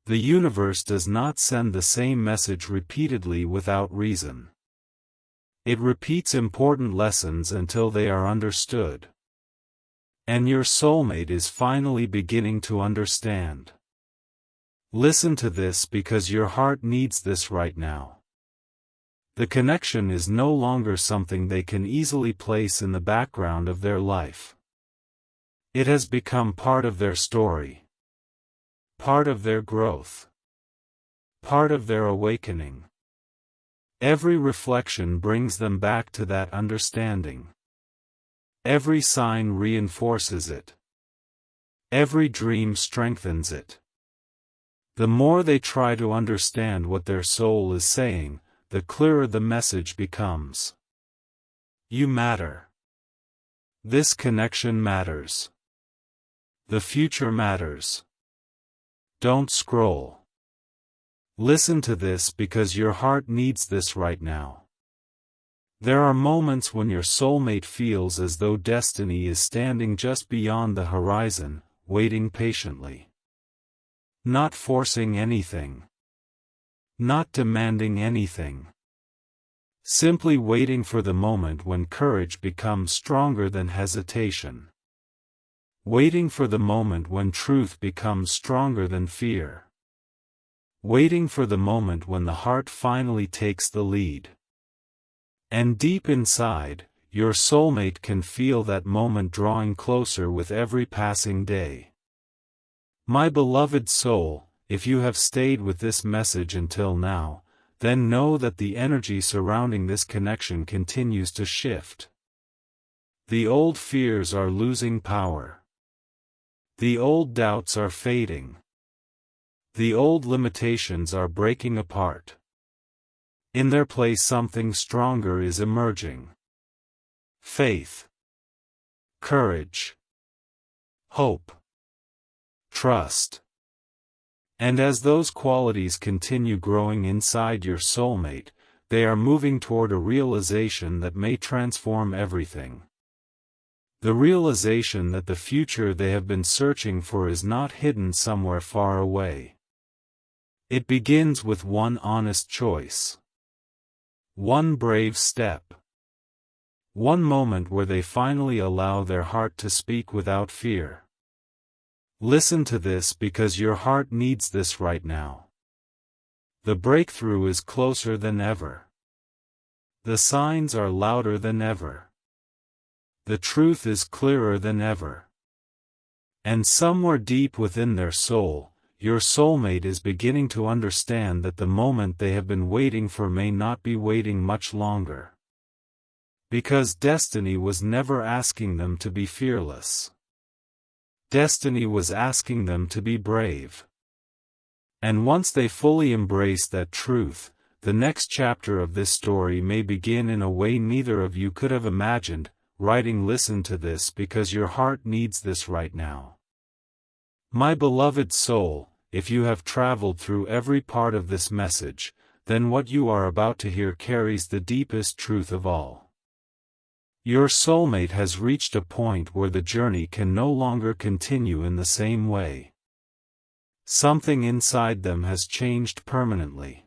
The universe does not send the same message repeatedly without reason. It repeats important lessons until they are understood. And your soulmate is finally beginning to understand. Listen to this because your heart needs this right now. The connection is no longer something they can easily place in the background of their life. It has become part of their story. Part of their growth. Part of their awakening. Every reflection brings them back to that understanding. Every sign reinforces it. Every dream strengthens it. The more they try to understand what their soul is saying, the clearer the message becomes. You matter. This connection matters. The future matters. Don't scroll. Listen to this because your heart needs this right now. There are moments when your soulmate feels as though destiny is standing just beyond the horizon, waiting patiently. Not forcing anything. Not demanding anything. Simply waiting for the moment when courage becomes stronger than hesitation. Waiting for the moment when truth becomes stronger than fear. Waiting for the moment when the heart finally takes the lead. And deep inside, your soulmate can feel that moment drawing closer with every passing day. My beloved soul, if you have stayed with this message until now, then know that the energy surrounding this connection continues to shift. The old fears are losing power. The old doubts are fading. The old limitations are breaking apart. In their place something stronger is emerging. Faith. Courage. Hope. Trust. And as those qualities continue growing inside your soulmate, they are moving toward a realization that may transform everything. The realization that the future they have been searching for is not hidden somewhere far away. It begins with one honest choice. One brave step. One moment where they finally allow their heart to speak without fear. Listen to this because your heart needs this right now. The breakthrough is closer than ever. The signs are louder than ever. The truth is clearer than ever. And somewhere deep within their soul, your soulmate is beginning to understand that the moment they have been waiting for may not be waiting much longer. Because destiny was never asking them to be fearless. Destiny was asking them to be brave. And once they fully embrace that truth, the next chapter of this story may begin in a way neither of you could have imagined. Writing, listen to this because your heart needs this right now. My beloved soul, if you have traveled through every part of this message, then what you are about to hear carries the deepest truth of all. Your soulmate has reached a point where the journey can no longer continue in the same way. Something inside them has changed permanently.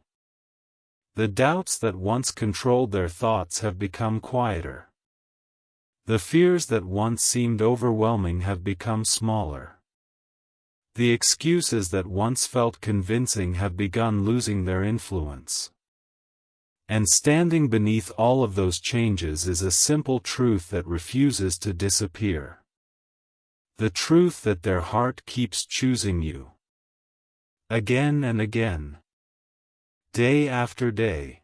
The doubts that once controlled their thoughts have become quieter. The fears that once seemed overwhelming have become smaller. The excuses that once felt convincing have begun losing their influence. And standing beneath all of those changes is a simple truth that refuses to disappear. The truth that their heart keeps choosing you. Again and again. Day after day.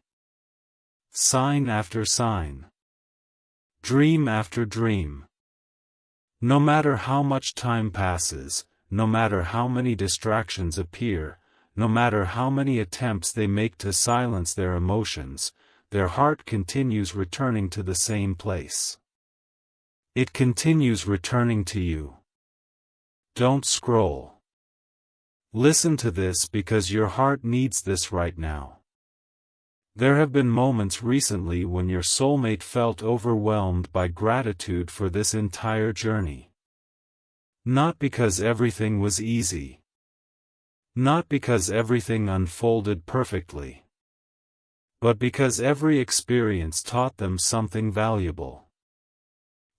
Sign after sign. Dream after dream. No matter how much time passes, no matter how many distractions appear, no matter how many attempts they make to silence their emotions, their heart continues returning to the same place. It continues returning to you. Don't scroll. Listen to this because your heart needs this right now. There have been moments recently when your soulmate felt overwhelmed by gratitude for this entire journey. Not because everything was easy. Not because everything unfolded perfectly. But because every experience taught them something valuable.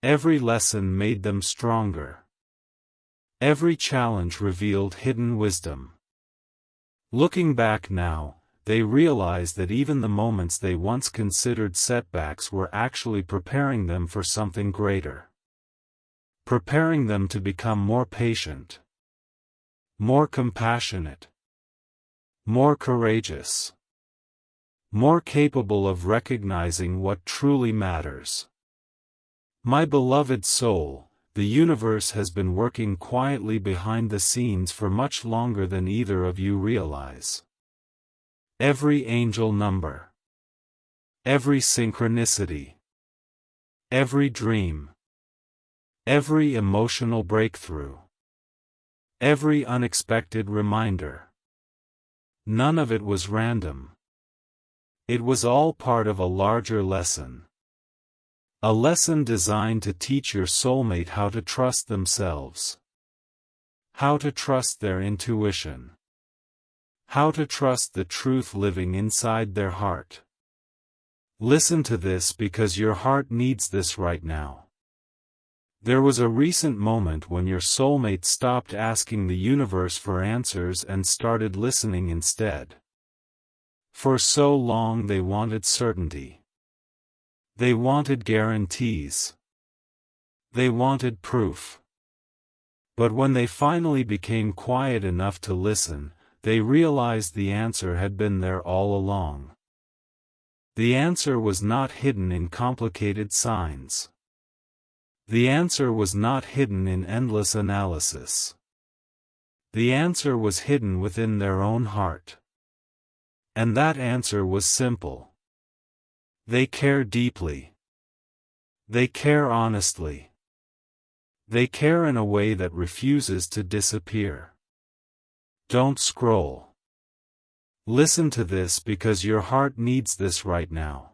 Every lesson made them stronger. Every challenge revealed hidden wisdom. Looking back now, they realize that even the moments they once considered setbacks were actually preparing them for something greater. Preparing them to become more patient, more compassionate, more courageous, more capable of recognizing what truly matters. My beloved soul, the universe has been working quietly behind the scenes for much longer than either of you realize. Every angel number, every synchronicity, every dream, every emotional breakthrough, every unexpected reminder. None of it was random. It was all part of a larger lesson. A lesson designed to teach your soulmate how to trust themselves. How to trust their intuition. How to trust the truth living inside their heart. Listen to this because your heart needs this right now. There was a recent moment when your soulmate stopped asking the universe for answers and started listening instead. For so long they wanted certainty. They wanted guarantees. They wanted proof. But when they finally became quiet enough to listen, they realized the answer had been there all along. The answer was not hidden in complicated signs. The answer was not hidden in endless analysis. The answer was hidden within their own heart. And that answer was simple. They care deeply. They care honestly. They care in a way that refuses to disappear. Don't scroll. Listen to this because your heart needs this right now.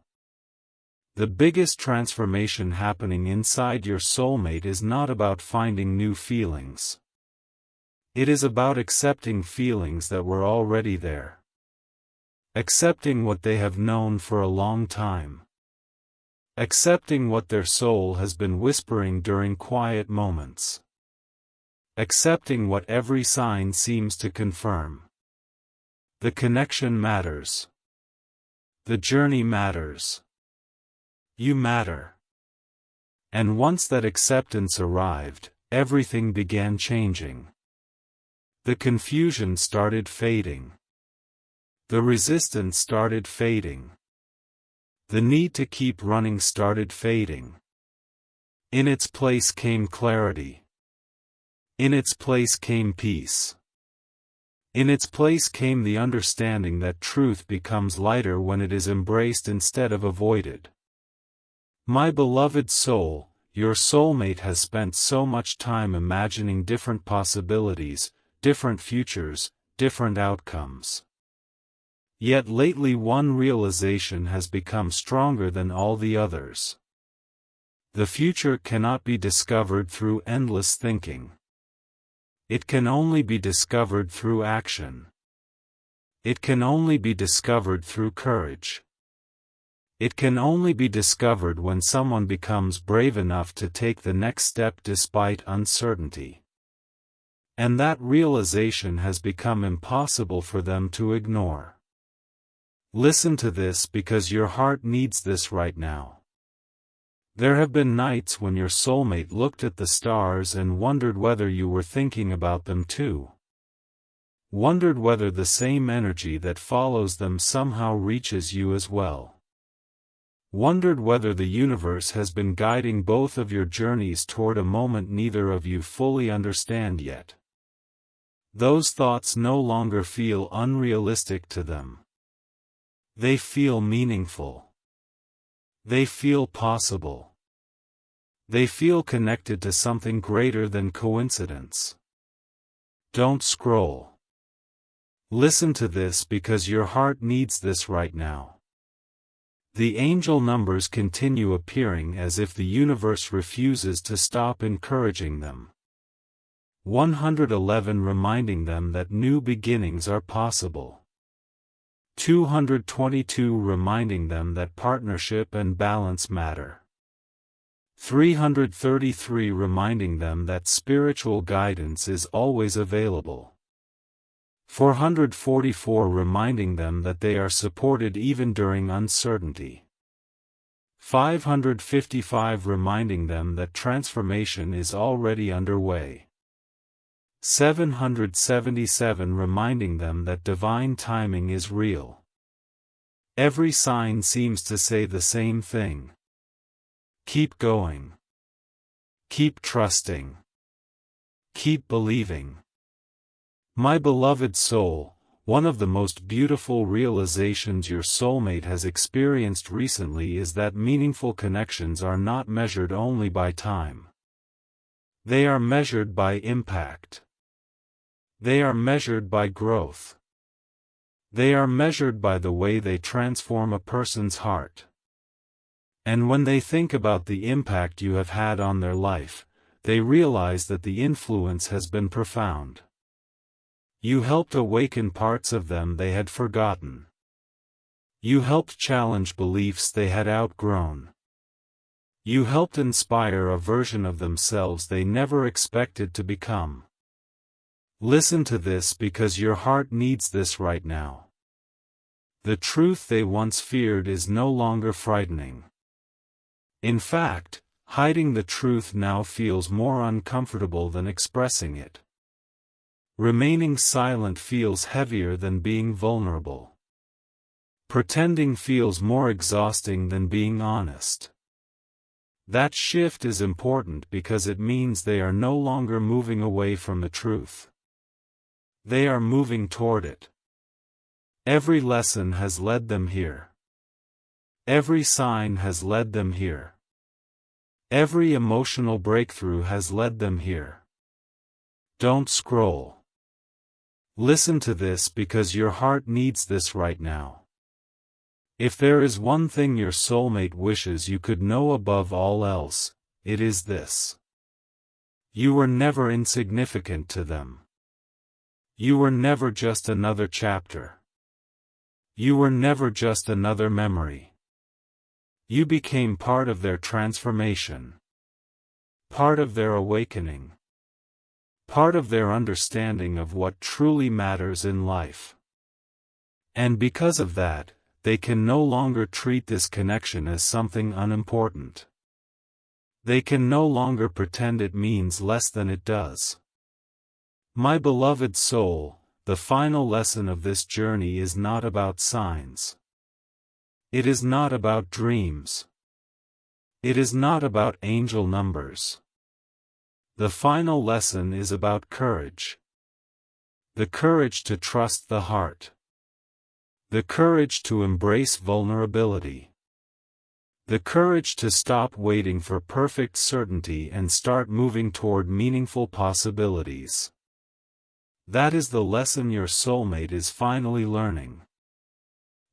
The biggest transformation happening inside your soulmate is not about finding new feelings. It is about accepting feelings that were already there. Accepting what they have known for a long time. Accepting what their soul has been whispering during quiet moments. Accepting what every sign seems to confirm. The connection matters. The journey matters. You matter. And once that acceptance arrived, everything began changing. The confusion started fading. The resistance started fading. The need to keep running started fading. In its place came clarity. In its place came peace. In its place came the understanding that truth becomes lighter when it is embraced instead of avoided. My beloved soul, your soulmate has spent so much time imagining different possibilities, different futures, different outcomes. Yet lately one realization has become stronger than all the others. The future cannot be discovered through endless thinking. It can only be discovered through action. It can only be discovered through courage. It can only be discovered when someone becomes brave enough to take the next step despite uncertainty. And that realization has become impossible for them to ignore. Listen to this because your heart needs this right now. There have been nights when your soulmate looked at the stars and wondered whether you were thinking about them too. Wondered whether the same energy that follows them somehow reaches you as well. Wondered whether the universe has been guiding both of your journeys toward a moment neither of you fully understand yet. Those thoughts no longer feel unrealistic to them. They feel meaningful. They feel possible. They feel connected to something greater than coincidence. Don't scroll. Listen to this because your heart needs this right now. The angel numbers continue appearing as if the universe refuses to stop encouraging them. 111 reminding them that new beginnings are possible. 222 reminding them that partnership and balance matter. 333 reminding them that spiritual guidance is always available. 444 reminding them that they are supported even during uncertainty. 555 reminding them that transformation is already underway. 777 reminding them that divine timing is real. Every sign seems to say the same thing. Keep going. Keep trusting. Keep believing. My beloved soul, one of the most beautiful realizations your soulmate has experienced recently is that meaningful connections are not measured only by time. They are measured by impact. They are measured by growth. They are measured by the way they transform a person's heart. And when they think about the impact you have had on their life, they realize that the influence has been profound. You helped awaken parts of them they had forgotten. You helped challenge beliefs they had outgrown. You helped inspire a version of themselves they never expected to become. Listen to this because your heart needs this right now. The truth they once feared is no longer frightening. In fact, hiding the truth now feels more uncomfortable than expressing it. Remaining silent feels heavier than being vulnerable. Pretending feels more exhausting than being honest. That shift is important because it means they are no longer moving away from the truth. They are moving toward it. Every lesson has led them here. Every sign has led them here. Every emotional breakthrough has led them here. Don't scroll. Listen to this because your heart needs this right now. If there is one thing your soulmate wishes you could know above all else, it is this. You were never insignificant to them. You were never just another chapter. You were never just another memory. You became part of their transformation. Part of their awakening. Part of their understanding of what truly matters in life. And because of that, they can no longer treat this connection as something unimportant. They can no longer pretend it means less than it does. My beloved soul, the final lesson of this journey is not about signs. It is not about dreams. It is not about angel numbers. The final lesson is about courage. The courage to trust the heart. The courage to embrace vulnerability. The courage to stop waiting for perfect certainty and start moving toward meaningful possibilities. That is the lesson your soulmate is finally learning.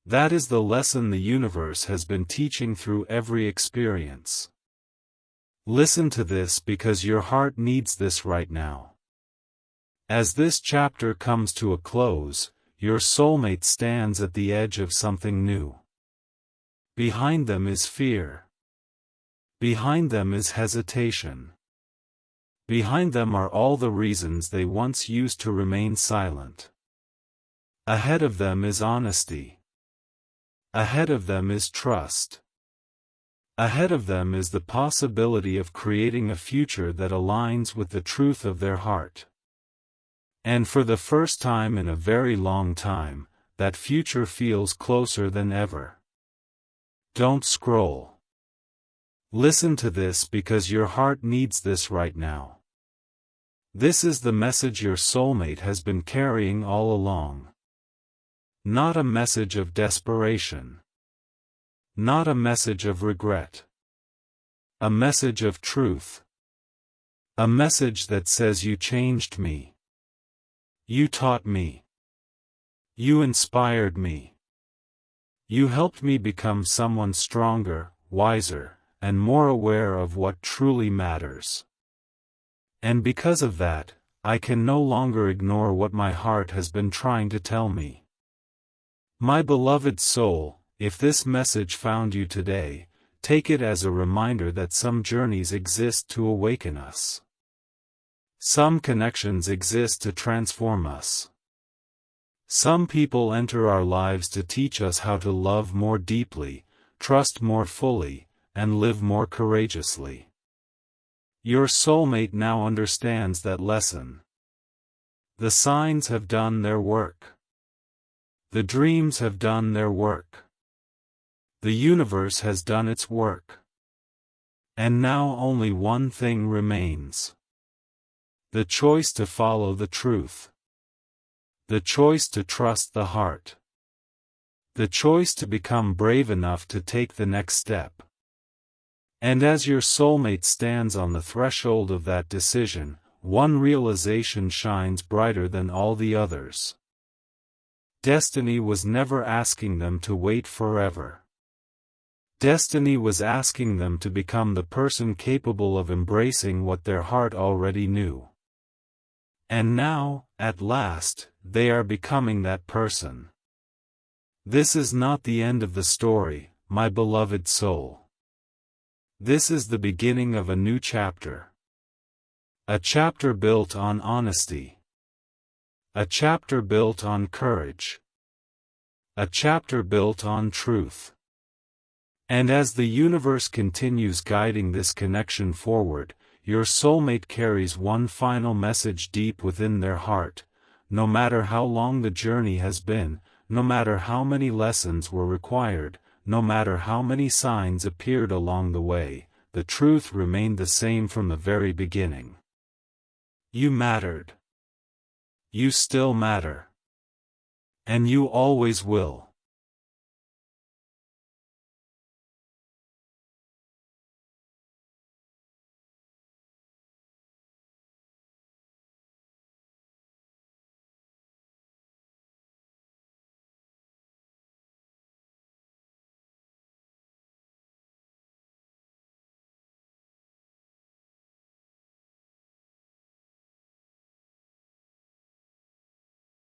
That is the lesson the universe has been teaching through every experience. Listen to this because your heart needs this right now. As this chapter comes to a close, your soulmate stands at the edge of something new. Behind them is fear. Behind them is hesitation. Behind them are all the reasons they once used to remain silent. Ahead of them is honesty. Ahead of them is trust. Ahead of them is the possibility of creating a future that aligns with the truth of their heart. And for the first time in a very long time, that future feels closer than ever. Don't scroll. Listen to this because your heart needs this right now. This is the message your soulmate has been carrying all along. Not a message of desperation. Not a message of regret. A message of truth. A message that says you changed me. You taught me. You inspired me. You helped me become someone stronger, wiser, and more aware of what truly matters. And because of that, I can no longer ignore what my heart has been trying to tell me. My beloved soul, if this message found you today, take it as a reminder that some journeys exist to awaken us. Some connections exist to transform us. Some people enter our lives to teach us how to love more deeply, trust more fully, and live more courageously. Your soulmate now understands that lesson. The signs have done their work. The dreams have done their work. The universe has done its work. And now only one thing remains. The choice to follow the truth. The choice to trust the heart. The choice to become brave enough to take the next step. And as your soulmate stands on the threshold of that decision, one realization shines brighter than all the others. Destiny was never asking them to wait forever. Destiny was asking them to become the person capable of embracing what their heart already knew. And now, at last, they are becoming that person. This is not the end of the story, my beloved soul. This is the beginning of a new chapter. A chapter built on honesty. A chapter built on courage. A chapter built on truth. And as the universe continues guiding this connection forward, your soulmate carries one final message deep within their heart. No matter how long the journey has been, no matter how many lessons were required, no matter how many signs appeared along the way, the truth remained the same from the very beginning. You mattered. You still matter. And you always will.